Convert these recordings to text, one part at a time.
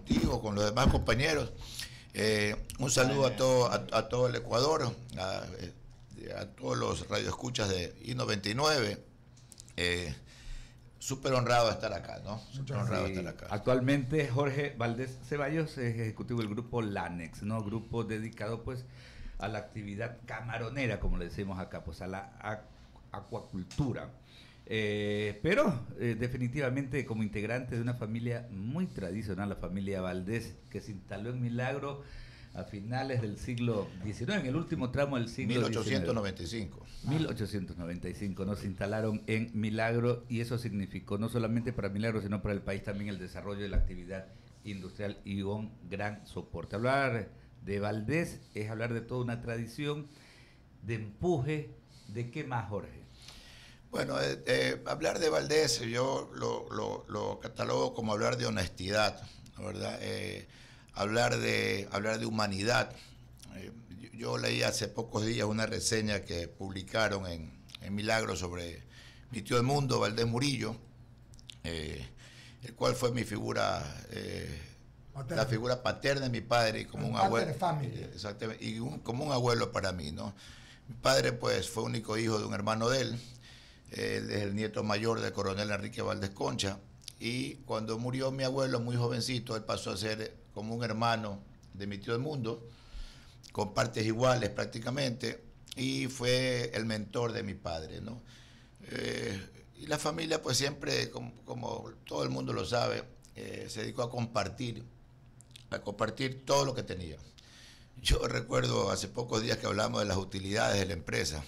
contigo, con los demás compañeros. Un saludo a todo el Ecuador, a todos los radioescuchas de I-99. Súper honrado de estar acá, ¿no? Súper honrado de estar acá. Actualmente Jorge Valdés Ceballos es ejecutivo del grupo LANEX, ¿no? Grupo dedicado pues a la actividad camaronera, como le decimos acá, pues a la acuacultura. Pero definitivamente como integrante de una familia muy tradicional, la familia Valdés, que se instaló en Milagro a finales del siglo XIX, en el último tramo del siglo 1895. 1895 nos instalaron en Milagro, y eso significó no solamente para Milagro, sino para el país también el desarrollo de la actividad industrial y un gran soporte. Hablar de Valdés es hablar de toda una tradición, de empuje. ¿De qué más, Jorge? Bueno, hablar de Valdés yo lo catalogo como hablar de honestidad, ¿verdad? Hablar de humanidad. Yo leí hace pocos días una reseña que publicaron en Milagro sobre mi tío del mundo, Valdés Murillo, el cual fue mi figura, la figura paterna de mi padre, y como un abuelo. Exactamente, y como un abuelo para mí, ¿no? Mi padre, pues, fue único hijo de un hermano de él. Él es el nieto mayor del coronel Enrique Valdés Concha, y cuando murió mi abuelo muy jovencito, él pasó a ser como un hermano de mi tío del mundo, con partes iguales prácticamente, y fue el mentor de mi padre, ¿no? Y la familia, pues siempre, como todo el mundo lo sabe, se dedicó a compartir todo lo que tenía. Yo recuerdo hace pocos días que hablamos de las utilidades de la empresa.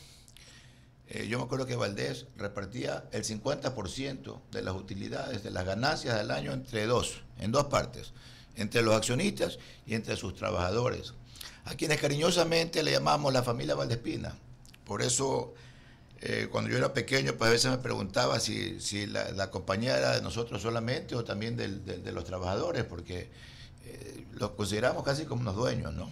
Yo me acuerdo que Valdés repartía el 50% de las utilidades, de las ganancias del año en dos partes, entre los accionistas y entre sus trabajadores, a quienes cariñosamente le llamamos la familia Valdespina. Por eso, cuando yo era pequeño, pues a veces me preguntaba si la compañía era de nosotros solamente o también de los trabajadores, porque los consideramos casi como unos dueños, ¿no?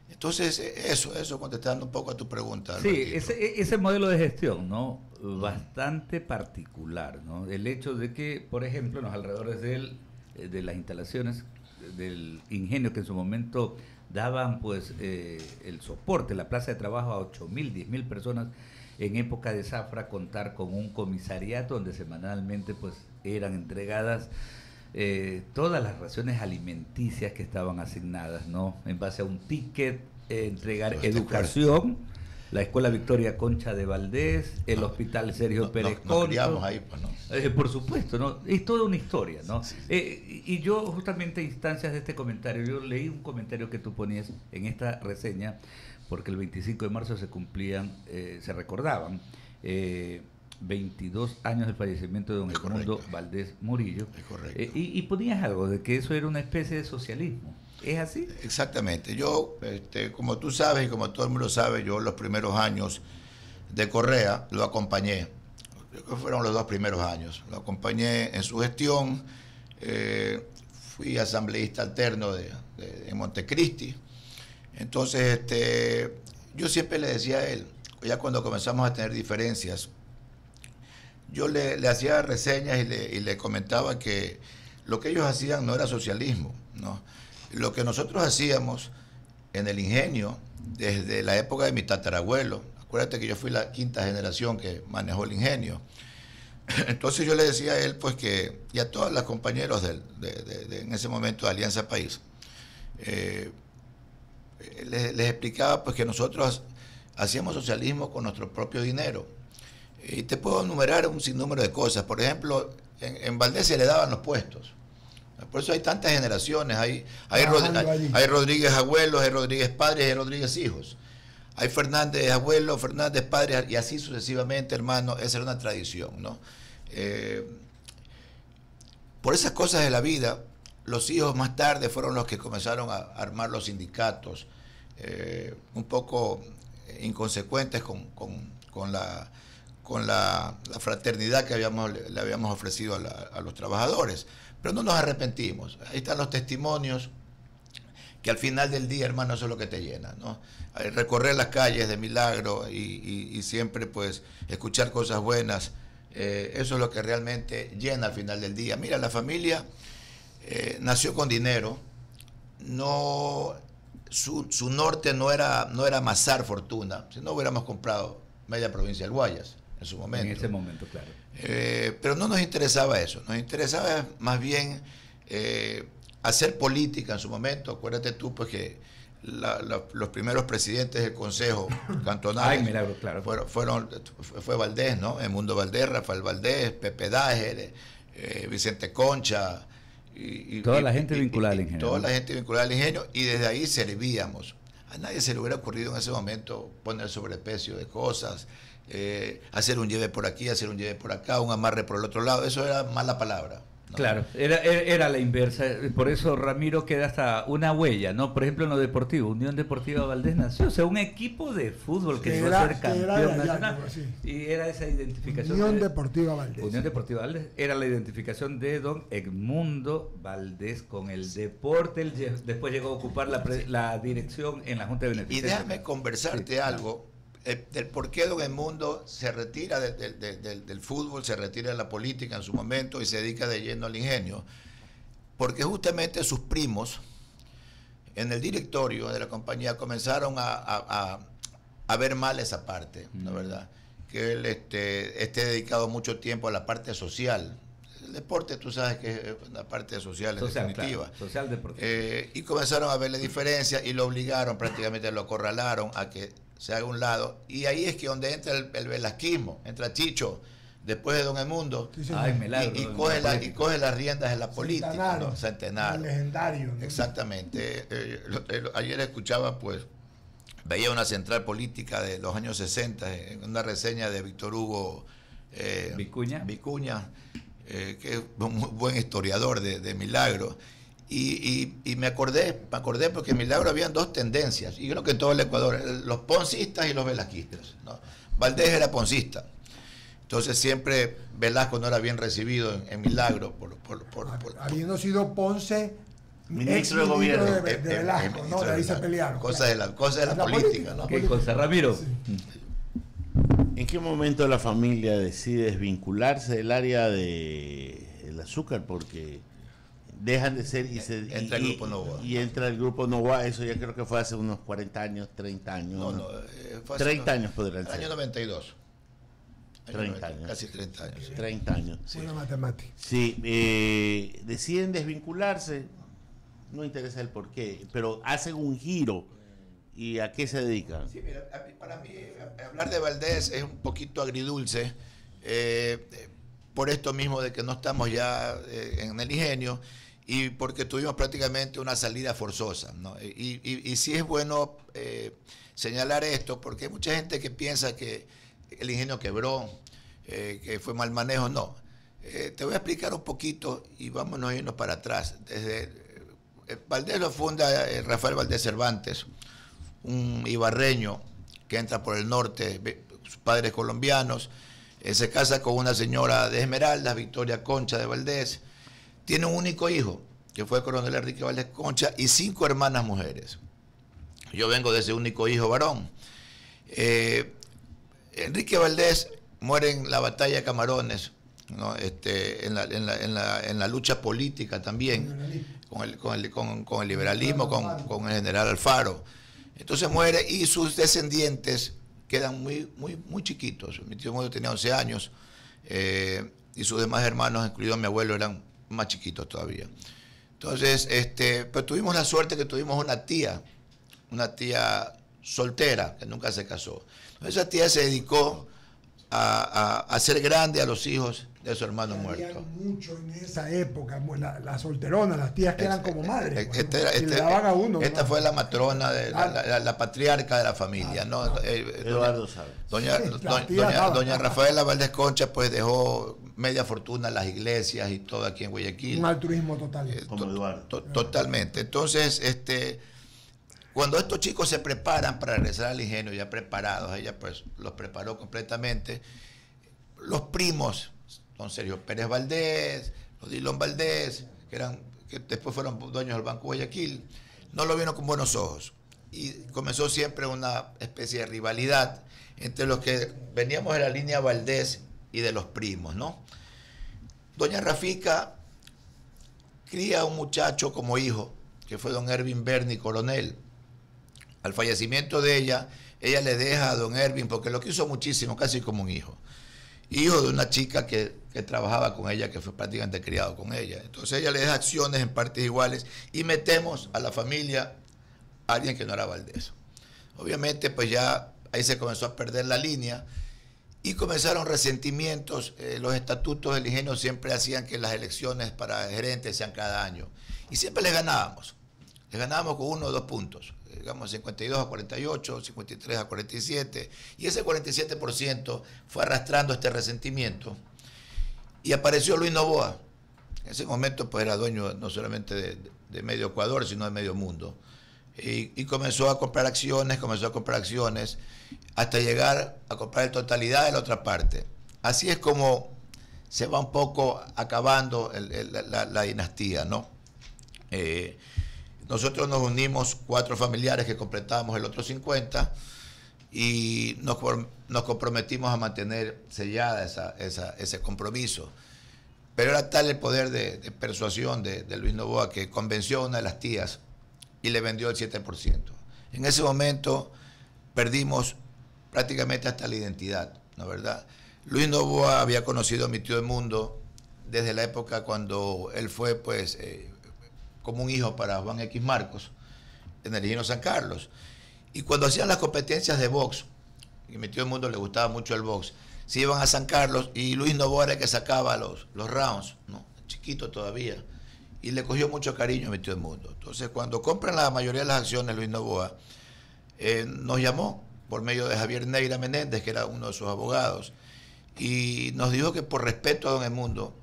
Entonces, eso contestando un poco a tu pregunta. Sí, ese modelo de gestión, ¿no? Bastante particular, ¿no? El hecho de que, por ejemplo, en los alrededores de las instalaciones del ingenio, que en su momento daban pues el soporte, la plaza de trabajo a 8.000, 10.000 personas, en época de zafra, contar con un comisariato donde semanalmente pues eran entregadas todas las raciones alimenticias que estaban asignadas, ¿no? En base a un ticket, entregar educación, la Escuela Victoria Concha de Valdés, el Hospital Sergio Pérez Conto. Ahí, pues, ¿no? Por supuesto, ¿no? Es toda una historia, ¿no? Sí. Y yo, justamente a instancias de este comentario, yo leí un comentario que tú ponías en esta reseña, porque el 25 de marzo se recordaban 22 años del fallecimiento de don Edmundo Valdés Murillo. Es correcto. Y ponías algo de que eso era una especie de socialismo. ¿Es así? Exactamente. Yo, como tú sabes y como todo el mundo sabe, yo los primeros años de Correa lo acompañé. Creo que fueron los 2 primeros años. Lo acompañé en su gestión. Fui asambleísta alterno en Montecristi. Entonces, yo siempre le decía a él, ya cuando comenzamos a tener diferencias, yo le hacía reseñas y le comentaba que lo que ellos hacían no era socialismo, ¿no? Lo que nosotros hacíamos en el ingenio, desde la época de mi tatarabuelo, acuérdate que yo fui la 5ª generación que manejó el ingenio. Entonces yo le decía a él, pues que, y a todos los compañeros en ese momento de Alianza País, les explicaba pues que nosotros hacíamos socialismo con nuestro propio dinero. Y te puedo enumerar un sinnúmero de cosas. Por ejemplo, en Valdés se le daban los puestos. Por eso hay tantas generaciones. Hay Rodríguez abuelos, hay Rodríguez padres, hay Rodríguez hijos. Hay Fernández abuelos, Fernández padres, y así sucesivamente, hermano. Esa era una tradición, ¿no? Por esas cosas de la vida, los hijos más tarde fueron los que comenzaron a armar los sindicatos, un poco inconsecuentes con la fraternidad que le habíamos ofrecido a los trabajadores. Pero no nos arrepentimos. Ahí están los testimonios, que al final del día, hermano, eso es lo que te llena, ¿no? Recorrer las calles de Milagro y siempre pues escuchar cosas buenas, eso es lo que realmente llena al final del día. Mira, la familia nació con dinero, no, su norte no era amasar fortuna, si no hubiéramos comprado media provincia del Guayas en su momento. En ese momento, claro. Pero no nos interesaba eso, nos interesaba más bien hacer política en su momento. Acuérdate tú, pues, que los primeros presidentes del Consejo Cantonal Milagro, claro. fue Valdés, ¿no? Edmundo Valdés, Rafael Valdés, Pepe Dáger, Vicente Concha. Toda la gente vinculada al ingenio. Toda la gente vinculada al ingenio, y desde ahí servíamos. A nadie se le hubiera ocurrido en ese momento poner sobreprecio de cosas, hacer un lleve por aquí, hacer un lleve por acá, un amarre por el otro lado. Eso era mala palabra, ¿no? Claro, era la inversa. Por eso Ramiro queda hasta una huella, ¿no? Por ejemplo, en lo deportivo, Unión Deportiva Valdés nació, o sea, un equipo de fútbol que iba a ser campeón nacional. Y era esa identificación. Unión Deportiva Valdés. Unión Deportiva Valdés era la identificación de don Edmundo Valdés con el deporte. Él después llegó a ocupar la dirección en la Junta de Beneficencia. Y déjame conversarte algo. Del por qué don Edmundo se retira del fútbol, se retira de la política en su momento y se dedica de lleno al ingenio. Porque justamente sus primos en el directorio de la compañía comenzaron a ver mal esa parte, ¿no, verdad? Que él esté dedicado mucho tiempo a la parte social. El deporte, tú sabes que es una parte social, definitiva. Claro, social deportiva. Y comenzaron a verle diferencia y lo obligaron, prácticamente lo acorralaron a que se haga un lado, y ahí es que donde entra el velasquismo, entra Chicho, después de don Edmundo, Sí, y coge las riendas de la política, ¿no? Centenario. Legendario, ¿no? Exactamente. Ayer escuchaba, pues, veía una central política de los años 60, en una reseña de Víctor Hugo Vicuña, que es un muy buen historiador de Milagro. Y me acordé porque en Milagro habían dos tendencias, y creo que en todo el Ecuador, los poncistas y los velasquistas, ¿no? Valdés era poncista, entonces siempre Velasco no era bien recibido en Milagro habiendo sido Ponce ministro de gobierno de Velasco, ¿no? De ahí se pelearon. Cosas de la política, ¿no? ¿Qué cosa, Ramiro? Sí. ¿En qué momento la familia decide desvincularse del área del azúcar? Porque dejan de ser entra el Grupo Novoa. Y entra el Grupo Novoa. Eso ya creo que fue hace unos 40 años, 30 años. Fue 30 años podrán ser. Año 92. 30 años. Casi 30 años. Sí. 30 años. Buena matemática. Sí, deciden desvincularse. No interesa el por qué, pero hacen un giro. ¿Y a qué se dedican? Sí, mira, para mí hablar de Valdés es un poquito agridulce, por esto mismo de que no estamos ya en el ingenio y porque tuvimos prácticamente una salida forzosa, ¿no? Y sí es bueno señalar esto, porque hay mucha gente que piensa que el ingenio quebró, que fue mal manejo. No. Te voy a explicar un poquito y vámonos a irnos para atrás. Valdés lo funda Rafael Valdés Cervantes, un ibarreño que entra por el norte, sus padres colombianos, se casa con una señora de Esmeraldas, Victoria Concha de Valdés, tiene un único hijo, que fue el coronel Enrique Valdés Concha, y 5 hermanas mujeres. Yo vengo de ese único hijo varón. Enrique Valdés muere en la batalla de Camarones, ¿no? En la lucha política también, con el liberalismo, con el general Alfaro. Entonces muere y sus descendientes quedan muy chiquitos. Mi tío Moyo tenía 11 años y sus demás hermanos, incluido mi abuelo, eran más chiquitos todavía. Entonces, pues tuvimos la suerte que tuvimos una tía soltera que nunca se casó. Entonces, esa tía se dedicó a hacer grande a los hijos de su hermano muerto. Mucho en esa época, la solterona, las tías que eran como madres. Le daban a uno. Esta fue la matrona, la patriarca de la familia, ¿no? Eduardo sabe. Doña Rafaela Valdés Concha, pues dejó media fortuna en las iglesias y todo aquí en Guayaquil. Un altruismo total. Como Eduardo. Totalmente. Entonces, cuando estos chicos se preparan para regresar al ingenio, ya preparados, ella pues los preparó completamente. Los primos, don Sergio Pérez Valdés, los Dilón Valdés, que después fueron dueños del Banco Guayaquil, no lo vieron con buenos ojos. Y comenzó siempre una especie de rivalidad entre los que veníamos de la línea Valdés y de los primos, ¿no? Doña Rafica cría un muchacho como hijo, que fue don Ervin Berni, coronel. Al fallecimiento de ella le deja a don Ervin, porque lo quiso muchísimo, casi como un hijo. Hijo de una chica que trabajaba con ella, que fue prácticamente criado con ella. Entonces ella le deja acciones en partes iguales y metemos a la familia a alguien que no era Valdés. Obviamente, pues ya ahí se comenzó a perder la línea y comenzaron resentimientos. Los estatutos del ingenio siempre hacían que las elecciones para gerentes sean cada año. Y siempre les ganábamos. Les ganábamos con 1 o 2 puntos. Digamos 52 a 48, 53 a 47. Y ese 47% fue arrastrando este resentimiento. Y apareció Luis Novoa. En ese momento pues era dueño no solamente de medio Ecuador, sino de medio mundo. Y comenzó a comprar acciones, hasta llegar a comprar en totalidad de la otra parte. Así es como se va un poco acabando la dinastía, ¿no? Nosotros nos unimos 4 familiares que completábamos el otro 50 y nos comprometimos a mantener sellada ese compromiso. Pero era tal el poder de persuasión de Luis Novoa que convenció a una de las tías y le vendió el 7%. En ese momento perdimos prácticamente hasta la identidad, ¿no es verdad? Luis Novoa había conocido a mi tío Edmundo desde la época cuando él fue, pues, como un hijo para Juan X Marcos, en el ingenio San Carlos. Y cuando hacían las competencias de box, y a mi tío Edmundo le gustaba mucho el box, se iban a San Carlos y Luis Novoa era el que sacaba los rounds, ¿no? Chiquito todavía. Y le cogió mucho cariño a mi tío Edmundo. Entonces, cuando compran la mayoría de las acciones, Luis Novoa nos llamó por medio de Javier Neira Menéndez, que era uno de sus abogados, y nos dijo que por respeto a don Edmundo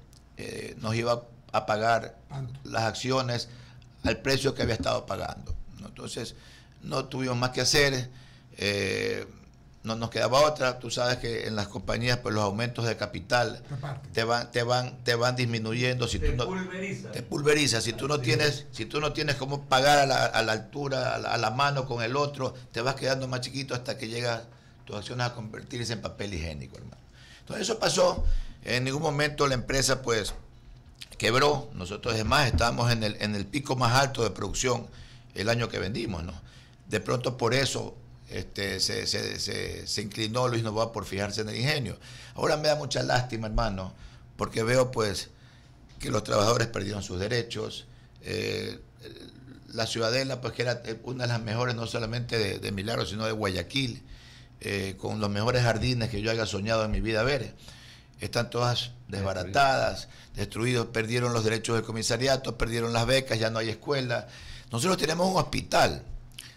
nos iba a pagar las acciones al precio que había estado pagando, ¿no? Entonces, no tuvimos más que hacer, no nos quedaba otra. Tú sabes que en las compañías pues los aumentos de capital te van disminuyendo. Si tú no, te pulveriza. Si tú no tienes cómo pagar a la altura, a la mano con el otro, te vas quedando más chiquito hasta que llegas tus acciones a convertirse en papel higiénico, hermano. Entonces eso pasó. En ningún momento la empresa pues quebró. Nosotros además estábamos en el pico más alto de producción el año que vendimos, ¿no? De pronto por eso se inclinó Luis Novoa por fijarse en el ingenio. Ahora me da mucha lástima, hermano, porque veo pues que los trabajadores perdieron sus derechos. La Ciudadela, pues que era una de las mejores, no solamente de Milagros, sino de Guayaquil, con los mejores jardines que yo haya soñado en mi vida ver. Están todas desbaratadas, destruidos, perdieron los derechos del comisariato, perdieron las becas, ya no hay escuela. Nosotros tenemos un hospital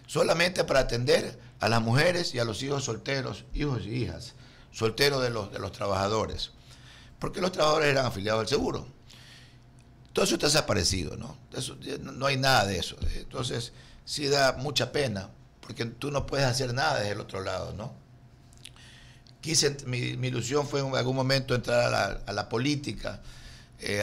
solamente para atender a las mujeres y a los hijos solteros, hijos y hijas, solteros de los trabajadores, porque los trabajadores eran afiliados al seguro. Todo eso está desaparecido, ¿no? No hay nada de eso. Entonces, sí da mucha pena, porque tú no puedes hacer nada desde el otro lado, ¿no? Mi ilusión fue en algún momento entrar a la política,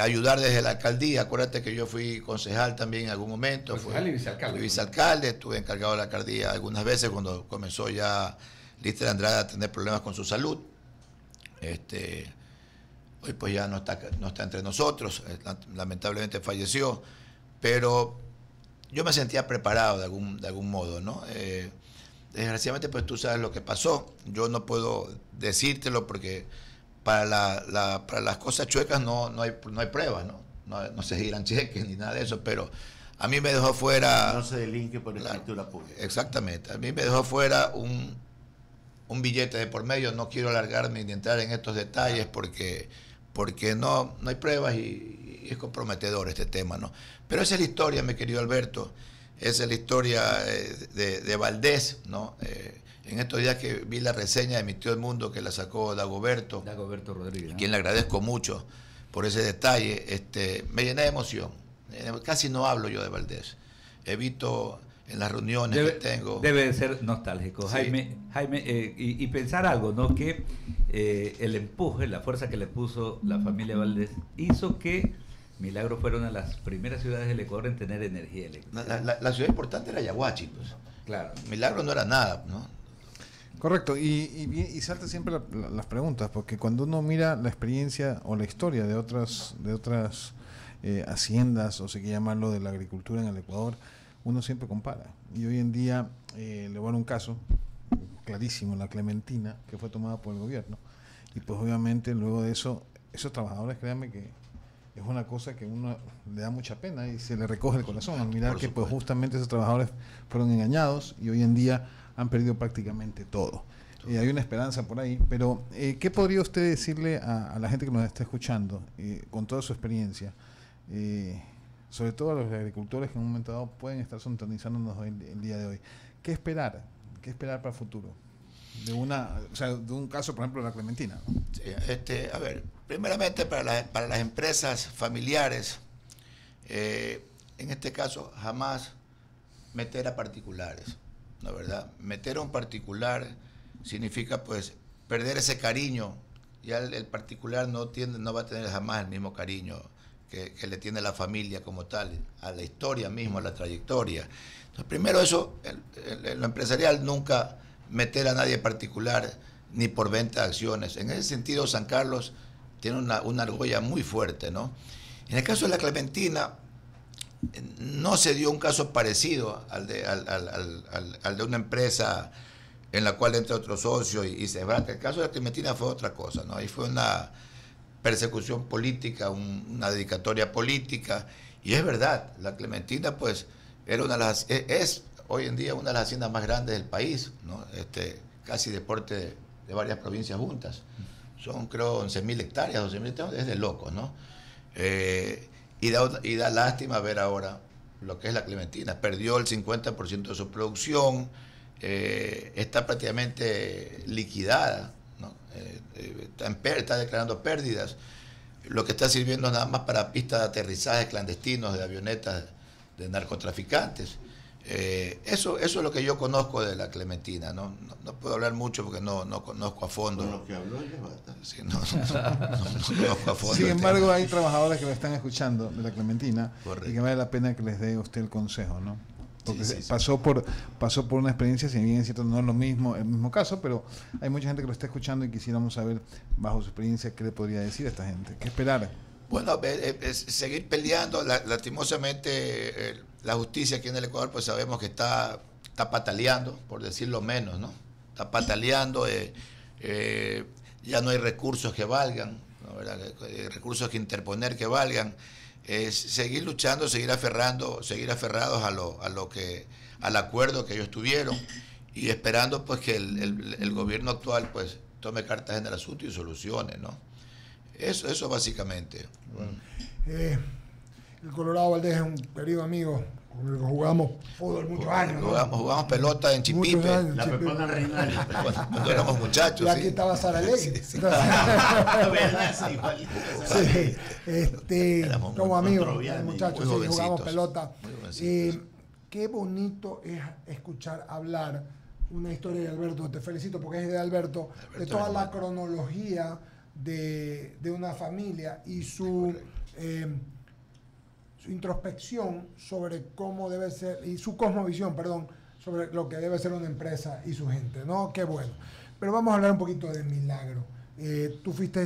ayudar desde la alcaldía. Acuérdate que yo fui concejal también en algún momento. Concejal y vicealcalde. Fui vicealcalde, estuve encargado de la alcaldía algunas veces cuando comenzó ya Lister Andrade a tener problemas con su salud. Hoy pues ya no está entre nosotros, lamentablemente falleció, pero yo me sentía preparado de algún modo, ¿no? Desgraciadamente pues tú sabes lo que pasó. Yo no puedo decírtelo porque para las cosas chuecas no hay pruebas, ¿no? No se giran cheques ni nada de eso, pero a mí me dejó fuera... No se delinque por escritura pública. Exactamente. A mí me dejó fuera un billete de por medio. No quiero alargarme ni entrar en estos detalles porque no hay pruebas y es comprometedor este tema, ¿no? Pero esa es la historia, mi querido Alberto. Esa es la historia de Valdés, ¿no? En estos días que vi la reseña de mi tío Edmundo que la sacó Dagoberto Rodríguez, ¿no? Quien le agradezco mucho por ese detalle, me llené de emoción. Casi no hablo yo de Valdés. Evito en las reuniones que tengo. Debe de ser nostálgico, sí. Jaime, y pensar algo, ¿no? Que el empuje, la fuerza que le puso la familia Valdés hizo que Milagro fuera una de las primeras ciudades del Ecuador en tener energía eléctrica. La ciudad importante era Yaguachi, pues. Claro. Milagro no era nada, ¿no? Correcto, y salta siempre las preguntas, porque cuando uno mira la experiencia o la historia de otras haciendas, o se quiere llamarlo, de la agricultura en el Ecuador, uno siempre compara. Y hoy en día, le voy a dar un caso clarísimo, la clementina, que fue tomada por el gobierno. Y pues obviamente luego de eso, esos trabajadores, créanme que es una cosa que uno le da mucha pena y se le recoge el corazón al mirar que pues justamente esos trabajadores fueron engañados y hoy en día han perdido prácticamente todo. Hay una esperanza por ahí, pero ¿qué podría usted decirle a la gente que nos está escuchando, con toda su experiencia, sobre todo a los agricultores que en un momento dado pueden estar sintonizándonos hoy, el día de hoy? ¿Qué esperar? ¿Qué esperar para el futuro? De un caso, por ejemplo, de la clementina, ¿no? Sí, a ver, primeramente para las empresas familiares, en este caso jamás meter a particulares, ¿no? ¿Verdad? Meter a un particular significa pues perder ese cariño. Ya el particular no va a tener jamás el mismo cariño que le tiene la familia como tal, a la historia misma, a la trayectoria. Entonces, primero eso, lo empresarial, nunca meter a nadie particular ni por venta de acciones. En ese sentido, San Carlos tiene una argolla muy fuerte, ¿no? En el caso de la clementina, no se dio un caso parecido al de una empresa en la cual entra otro socio y se va. El caso de la clementina fue otra cosa, ¿no? Ahí fue una persecución política, una dedicatoria política, y es verdad, la clementina pues era es hoy en día una de las haciendas más grandes del país, ¿no? Casi de porte de varias provincias juntas. Son, creo, 11.000 hectáreas, 12.000 hectáreas, es de locos, ¿no? Y da lástima ver ahora lo que es la clementina. Perdió el 50% de su producción, está prácticamente liquidada, ¿no? Está declarando pérdidas. Lo que está sirviendo nada más para pistas de aterrizaje clandestinos de avionetas de narcotraficantes. Eso es lo que yo conozco de la clementina, ¿no? No puedo hablar mucho porque no conozco a fondo. Con lo que habló ya basta. Sí, no conozco a fondo. Sin embargo, hay trabajadores que lo están escuchando de la clementina. Correcto. Y que vale la pena que les dé usted el consejo, ¿no? Porque Sí. pasó por una experiencia, si bien es cierto, no es el mismo caso, pero hay mucha gente que lo está escuchando y quisiéramos saber, bajo su experiencia, qué le podría decir a esta gente. ¿Qué esperar? Bueno, es seguir peleando. Lastimosamente, la justicia aquí en el Ecuador, pues sabemos que está pataleando, por decirlo menos, ¿no? Está pataleando, ya no hay recursos que valgan, ¿no? ¿Verdad? Recursos que interponer que valgan. Seguir luchando, seguir aferrados al acuerdo que ellos tuvieron, y esperando pues que el gobierno actual pues tome cartas en el asunto y solucione, ¿no? Eso básicamente. Bueno. El Colorado Valdés es un querido amigo con el que jugamos fútbol muchos años, ¿no? Jugamos pelota en Chipipe, Muchos años, La Chipipe. pepona reinal. cuando éramos muchachos. Y aquí sí. estaba Saralegui. Sí. ¿Verdad? Sí, igualito. Sí, Éramos como muy amigos, controvianos, muchachos, muy sí, jugamos jovencitos, pelota. muy jovencitos. Qué bonito es escuchar hablar una historia de Alberto. Te felicito porque es de Alberto de toda es la hermano. cronología de una familia y su introspección sobre cómo debe ser, y su cosmovisión, perdón, sobre lo que debe ser una empresa y su gente, ¿no? Qué bueno. Pero vamos a hablar un poquito de Milagro. Tú fuiste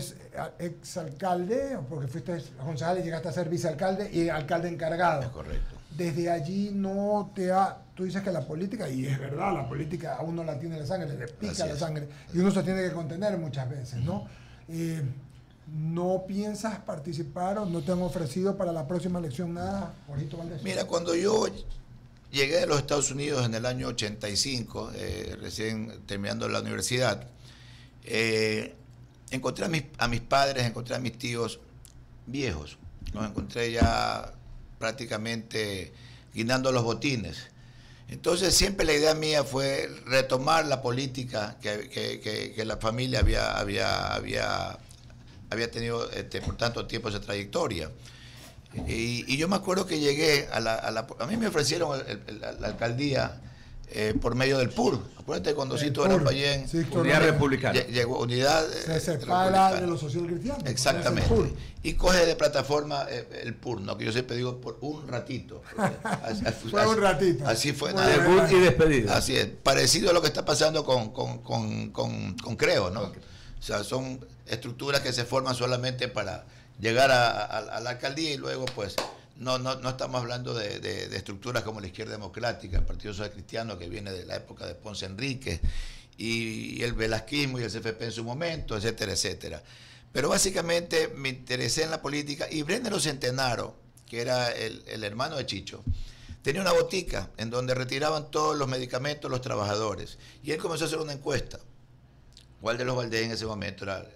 exalcalde, porque fuiste concejal y llegaste a ser vicealcalde y alcalde encargado. Es correcto. Desde allí tú dices que la política, y es verdad, la política a uno la tiene la sangre, le pica Así la es. sangre, y uno se tiene que contener muchas veces, ¿no? ¿No piensas participar o no te han ofrecido para la próxima elección nada, Jorgito Valdés? Mira, cuando yo llegué a los Estados Unidos en el año 85, recién terminando la universidad, encontré a mis padres, encontré a mis tíos viejos. Los encontré ya prácticamente guindando los botines. Entonces siempre la idea mía fue retomar la política que la familia había tenido por tanto tiempo esa trayectoria. Y yo me acuerdo que llegué a mí me ofrecieron la alcaldía por medio del PUR. Acuérdate cuando Cito Arapayén Unidad Republicana. llegó Unidad se separa Republicana. de los social cristianos. Exactamente. Es el PUR. Y coge de plataforma el PUR, ¿no? Que yo siempre digo por un ratito. Fue un ratito. Así fue. Fue nada. Debut y despedida. Así es. Parecido a lo que está pasando con Creo, ¿no? O sea, son estructuras que se forman solamente para llegar a la alcaldía y luego pues no estamos hablando de estructuras como la Izquierda Democrática, el Partido Social Cristiano que viene de la época de Ponce Enríquez y el velasquismo y el CFP en su momento, etcétera, etcétera. Pero básicamente me interesé en la política y Brendero Centenaro, que era el hermano de Chicho, tenía una botica en donde retiraban todos los medicamentos los trabajadores. Y él comenzó a hacer una encuesta. Walter Los Valdés en ese momento era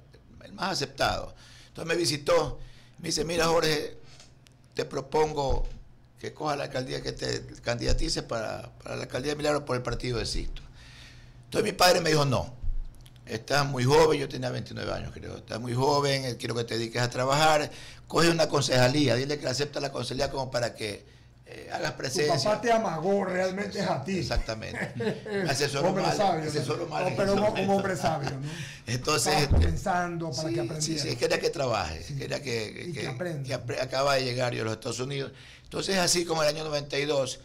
el más aceptado. Entonces me visitó, me dice, mira Jorge, te propongo que coja la alcaldía, que te candidatices para la alcaldía de Milagro por el partido de Sixto. Entonces mi padre me dijo, no, estás muy joven, yo tenía 29 años creo, estás muy joven, quiero que te dediques a trabajar, coge una concejalía, dile que acepta la concejalía como para que hagas presencia. Tu papá te amagó, realmente es a ti. Exactamente. Me asesoró hombre mal, sabio, me asesoró ¿no? mal. Pero un hombre sabio, ¿no? Entonces, estaba comenzando para que aprendiera. Sí, quería que trabaje, Sí. quería que aprenda. Acaba de llegar yo a los Estados Unidos. Entonces, así como en el año 92,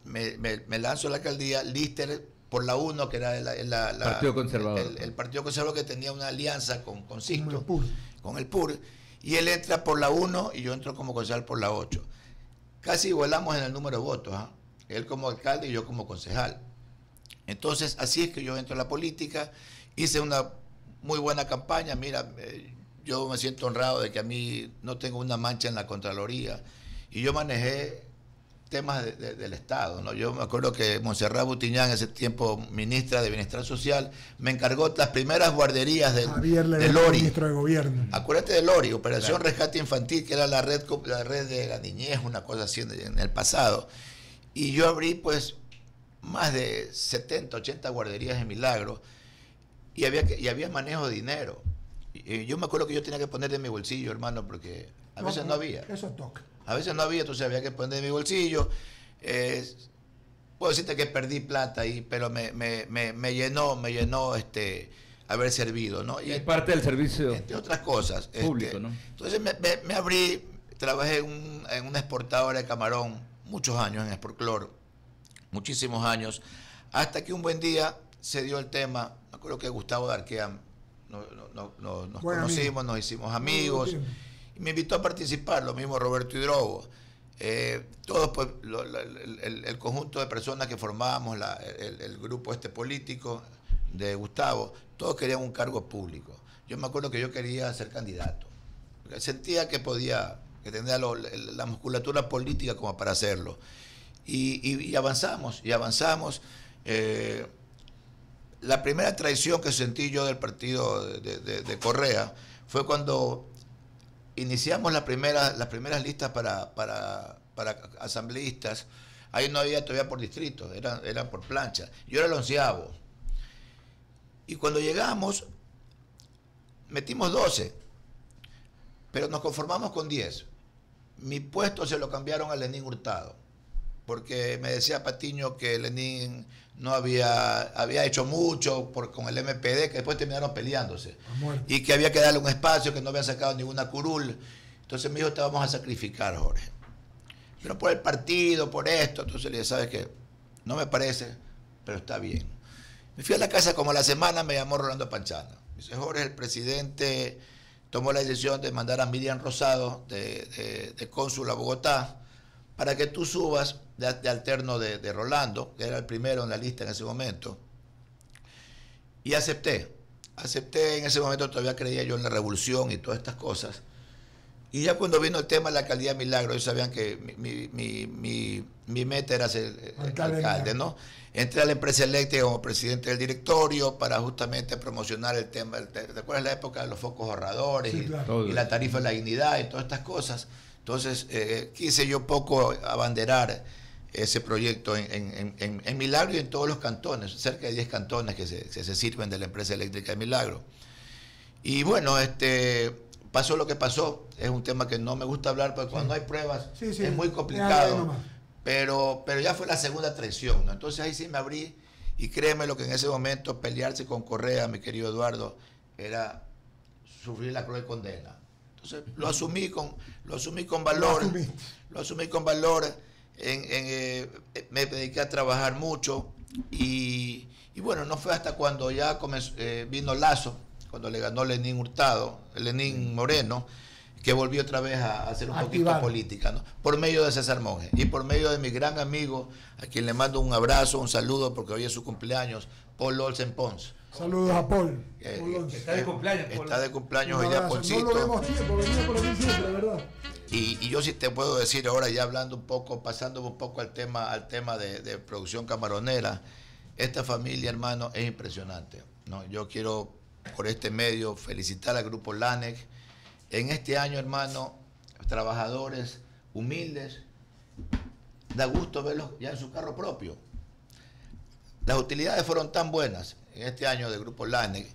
me lanzo a la alcaldía, Lister por la 1, que era Partido Conservador. El Partido Conservador que tenía una alianza con Sixto, Con el PUR. con el PUR, y él entra por la 1 y yo entro como concejal por la 8. Casi igualamos en el número de votos, ¿eh? Él como alcalde y yo como concejal. Entonces, así es que yo entro a la política, hice una muy buena campaña, mira, yo me siento honrado de que a mí no tengo una mancha en la Contraloría, y yo manejé temas del Estado, ¿no? Yo me acuerdo que Montserrat Butiñán, en ese tiempo ministra de Bienestar Social, me encargó las primeras guarderías del ORI. Ministro de Gobierno. Acuérdate del ORI, Operación Rescate Infantil, que era la red de la niñez, una cosa así en el pasado. Y yo abrí pues más de 70, 80 guarderías en Milagro y había manejo de dinero. Y yo me acuerdo que yo tenía que poner de mi bolsillo, hermano, porque a veces no había. Eso toca. A veces no había, entonces había que poner de mi bolsillo. Puedo decirte que perdí plata ahí, pero me llenó haber servido, ¿no? Y es parte del servicio, entre otras cosas. público, ¿no? Entonces me abrí, trabajé en una exportadora de camarón, muchos años en Exportclor, muchísimos años, hasta que un buen día se dio el tema, me acuerdo que Gustavo Darquea nos conocimos, nos hicimos amigos, y me invitó a participar, lo mismo Roberto Hidrobo. Todos pues, el conjunto de personas que formábamos el grupo político de Gustavo, todos querían un cargo público. Yo me acuerdo que yo quería ser candidato, porque sentía que podía, que tenía la musculatura política como para hacerlo. Y avanzamos. La primera traición que sentí yo del partido de Correa fue cuando iniciamos las primeras listas para asambleístas. Ahí no había todavía por distrito, eran por plancha. Yo era el 11º. Y cuando llegamos, metimos 12, pero nos conformamos con 10. Mi puesto se lo cambiaron a Lenín Hurtado, porque me decía Patiño que Lenín no había hecho mucho con el MPD, que después terminaron peleándose, y que había que darle un espacio, que no había sacado ninguna curul. Entonces me dijo, te vamos a sacrificar, Jorge. Pero por el partido, por esto. Entonces le dije, ¿sabes qué? No me parece, pero está bien. Me fui a la casa como a la semana, me llamó Rolando Panchana. Me dice, Jorge, el presidente tomó la decisión de mandar a Miriam Rosado de cónsul a Bogotá para que tú subas de alterno de Rolando, que era el primero en la lista en ese momento. Y acepté. En ese momento, todavía creía yo en la revolución y todas estas cosas. Y ya cuando vino el tema de la alcaldía de Milagro, ellos sabían que mi meta era ser alcalde, ¿no? Entré a la empresa eléctrica como presidente del directorio para justamente promocionar el tema. ¿Te acuerdas la época de los focos ahorradores? Sí, claro. Y la tarifa de la dignidad y todas estas cosas? Entonces, quise yo poco abanderar ese proyecto en Milagro y en todos los cantones, cerca de 10 cantones que se sirven de la empresa eléctrica de Milagro. Y bueno, pasó lo que pasó. Es un tema que no me gusta hablar porque cuando hay pruebas es muy complicado. Pero ya fue la segunda traición, ¿no? Entonces ahí sí me abrí y créeme lo que en ese momento pelearse con Correa, mi querido Eduardo, era sufrir la cruel condena. Entonces lo asumí con valor. Lo asumí con valor. Me dediqué a trabajar mucho y bueno, no fue hasta cuando ya vino Lazo, cuando le ganó Lenín Hurtado, Lenín Moreno, que volví otra vez a hacer un poquito Activar. de política, ¿no? Por medio de César Monge y por medio de mi gran amigo, a quien le mando un abrazo, un saludo, porque hoy es su cumpleaños, Paul Olsen Pons. Saludos a Paul. Eh, Paul Once. Está de cumpleaños, Paul. Está de cumpleaños Un hoy día, abrazo. Paulcito. No lo vemos tiempo, venía por aquí siempre, ¿verdad? Y yo sí te puedo decir ahora, ya hablando un poco, pasando un poco al tema de producción camaronera, esta familia, hermano, es impresionante, ¿no? Yo quiero, por este medio, felicitar al grupo LANEC. En este año, hermano, trabajadores humildes, da gusto verlos ya en su carro propio. Las utilidades fueron tan buenas en este año del grupo LANEC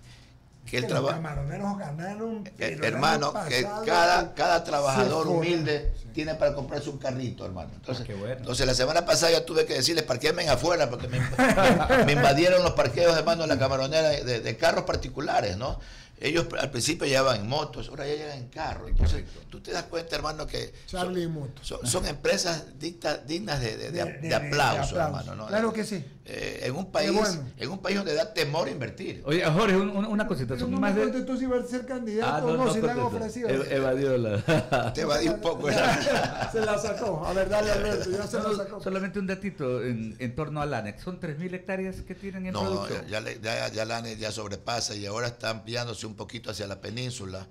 que el los trabajo... camaroneros ganaron. pero el hermano, año que pasado cada trabajador se forra. humilde Sí. tiene para comprarse un carrito, hermano. Entonces, qué bueno. entonces la semana pasada yo tuve que decirles, parquéenme afuera, porque me invadieron los parqueos, hermano, en la camaronera de carros particulares, ¿no? Ellos al principio llegaban en motos, ahora ya llegan en carro. Entonces, tú te das cuenta, hermano, que Charlie y Moto. son empresas dignas de aplauso, hermano, ¿no? Claro que sí. En un país, bueno. en un país donde da temor invertir. Oye, Jorge, una cosita. Pero Son no más me de... contestó si iba a ser candidato o no, si le han contestó. ofrecido. Evadió la... Te evadí un poco. Se la sacó. A ver, dale, Alberto, ya se la sacó. Solamente un datito en torno al ANEX. Son 3.000 hectáreas que tienen en No, producción. ya la ANE ya sobrepasa y ahora está ampliándose un poquito hacia la península.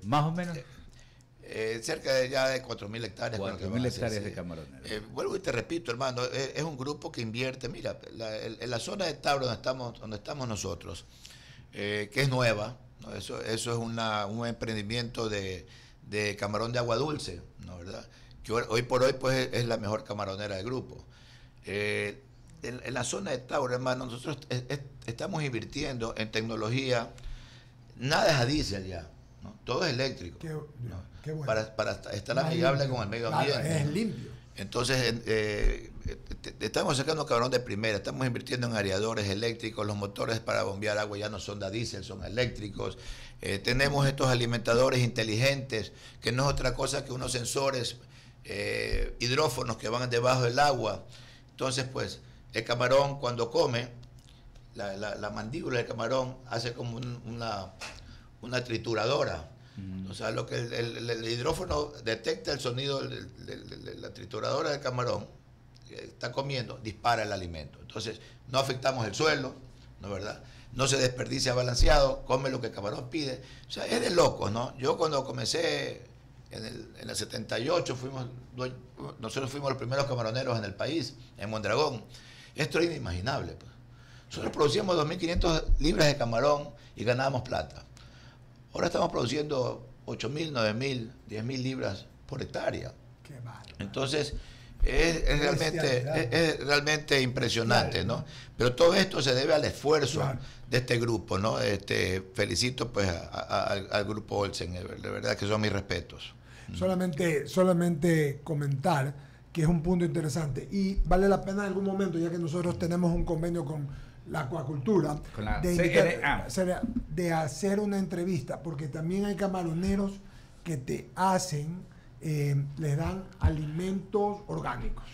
Más o menos. Cerca de ya de 4.000 hectáreas. con lo que 4.000 van a hacer, hectáreas sí. de camarones. Vuelvo y te repito, hermano, es un grupo que invierte. Mira, en la zona de Tauro donde estamos nosotros, que es nueva, ¿no? Eso es un emprendimiento de camarón de agua dulce, ¿no? ¿Verdad? Que hoy por hoy pues es la mejor camaronera del grupo. En la zona de Tauro, hermano, nosotros estamos invirtiendo en tecnología. Nada es a diésel ya, ¿no? Todo es eléctrico. Qué bueno. Para estar Más amigable limpio. con el medio Claro, ambiente. es limpio. Entonces, estamos sacando camarón de primera, estamos invirtiendo en aeradores eléctricos, los motores para bombear agua ya no son de diésel, son eléctricos. Tenemos estos alimentadores inteligentes, que no es otra cosa que unos sensores hidrófonos que van debajo del agua. Entonces, pues, el camarón cuando come, la mandíbula del camarón hace como una trituradora. O sea, lo que el hidrófono detecta el sonido de la trituradora del camarón que está comiendo, dispara el alimento. Entonces, no afectamos el suelo, ¿no es verdad? No se desperdicia balanceado, come lo que el camarón pide. O sea, es de locos, ¿no? Yo cuando comencé en el 78, nosotros fuimos los primeros camaroneros en el país, en Mondragón. Esto era inimaginable, pues. Nosotros producíamos 2.500 libras de camarón y ganábamos plata. Ahora estamos produciendo 8.000, 9.000, 10.000 libras por hectárea. Qué bárbaro. Entonces, es realmente impresionante, ¿no? Pero todo esto se debe al esfuerzo de este grupo, ¿no? Felicito pues al grupo Olsen, de verdad que son mis respetos. Solamente comentar que es un punto interesante y vale la pena en algún momento, ya que nosotros tenemos un convenio con la acuacultura, Con la de hacer una entrevista, porque también hay camaroneros que te hacen, les dan alimentos orgánicos,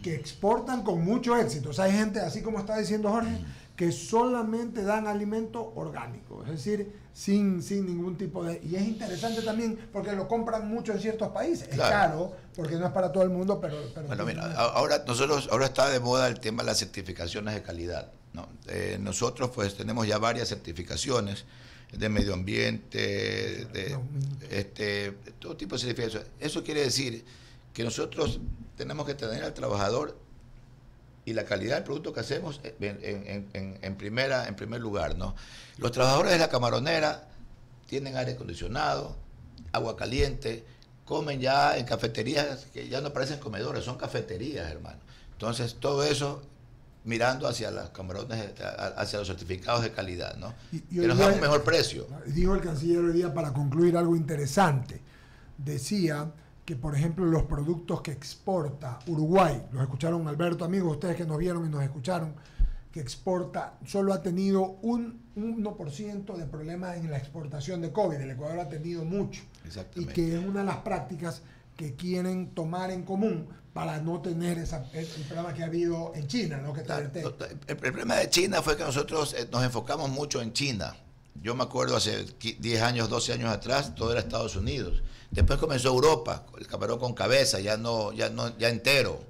que exportan con mucho éxito. O sea, hay gente, así como está diciendo Jorge, que solamente dan alimento orgánico, es decir, sin ningún tipo de... Y es interesante también porque lo compran mucho en ciertos países. Claro. Es caro, porque no es para todo el mundo, pero Bueno, mira, ahora está de moda el tema de las certificaciones de calidad, ¿no? Nosotros pues tenemos ya varias certificaciones de medio ambiente, de todo tipo de certificaciones. Eso quiere decir que nosotros tenemos que tener al trabajador y la calidad del producto que hacemos en primer lugar, ¿no? Los trabajadores de la camaronera tienen aire acondicionado, agua caliente, comen ya en cafeterías que ya no parecen comedores, son cafeterías, hermano. Entonces, todo eso mirando hacia las camarones, hacia los certificados de calidad, ¿no? Que nos dan un mejor precio. Dijo el canciller hoy día, para concluir, algo interesante. Decía que, por ejemplo, los productos que exporta Uruguay, los escucharon Alberto, amigos, ustedes que nos vieron y nos escucharon, que exporta, solo ha tenido un 1% de problemas en la exportación de COVID. El Ecuador ha tenido mucho. Y que es una de las prácticas que quieren tomar en común para no tener el problema que ha habido en China, ¿no? El problema yo me acuerdo hace 10 años, 12 años atrás, todo era Estados Unidos. Después comenzó Europa, el camarón con cabeza, ya entero.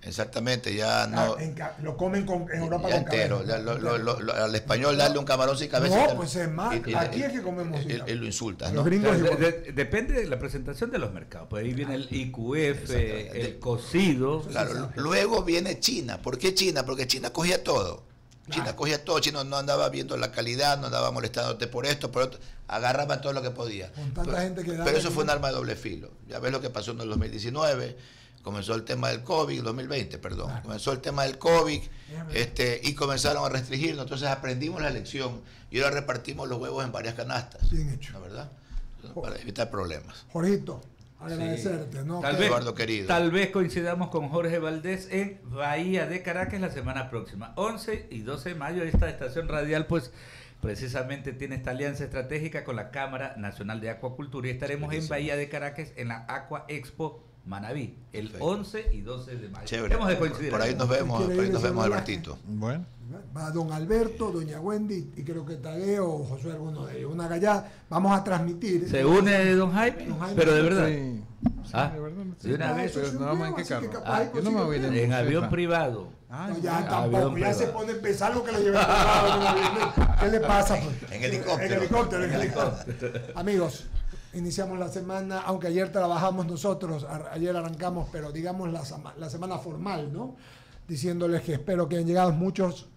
Exactamente, ya no. Lo comen en Europa ya con entero. cabeza. Al español darle un camarón sin cabeza. No, pues es más. Aquí es que comemos sin cabeza. Y lo insultas, Los ¿no? gringos igual. Depende de la presentación de los mercados. Pues ahí viene el IQF, el cocido. Claro, luego viene China. ¿Por qué China? Porque China cogía todo. China cogía todo, China no andaba viendo la calidad, no andaba molestándote por esto, por otro, agarraba todo lo que podía. Con tanta gente que pero eso fue un arma de doble filo. Ya ves lo que pasó en el 2019, comenzó el tema del COVID, 2020, perdón, comenzó el tema del COVID, y comenzaron a restringirnos, entonces aprendimos la lección y ahora repartimos los huevos en varias canastas. Bien hecho. ¿No, verdad? Para evitar problemas. Jorgito, agradecerte, ¿no? Eduardo querido. Tal vez coincidamos con Jorge Valdés en Bahía de Caracas la semana próxima. 11 y 12 de mayo, esta estación radial, pues precisamente tiene esta alianza estratégica con la Cámara Nacional de Acuacultura y estaremos en Bahía de Caracas en la Aqua Expo Manabí, el 11 y 12 de mayo. Chévere. Hemos de coincidir. Por ahí nos vemos, Albertito. Bueno. Va don Alberto, doña Wendy y creo que Tadeo o José, alguno de ellos. Una gallada. Vamos a transmitir. ¿Se une don Jaime? Pero de verdad. Sí. Ah, de verdad. de una vez. Pero no vamos en qué carro. Yo no me voy a ir En avión privado. No, ya avión tampoco, ya privado. se pone a pensar lo que le lleva ¿Qué le pasa? Pues? En helicóptero. En helicóptero. Amigos, iniciamos la semana, aunque ayer trabajamos nosotros, ayer arrancamos, pero digamos la semana formal, ¿no? Diciéndoles que espero que hayan llegado muchos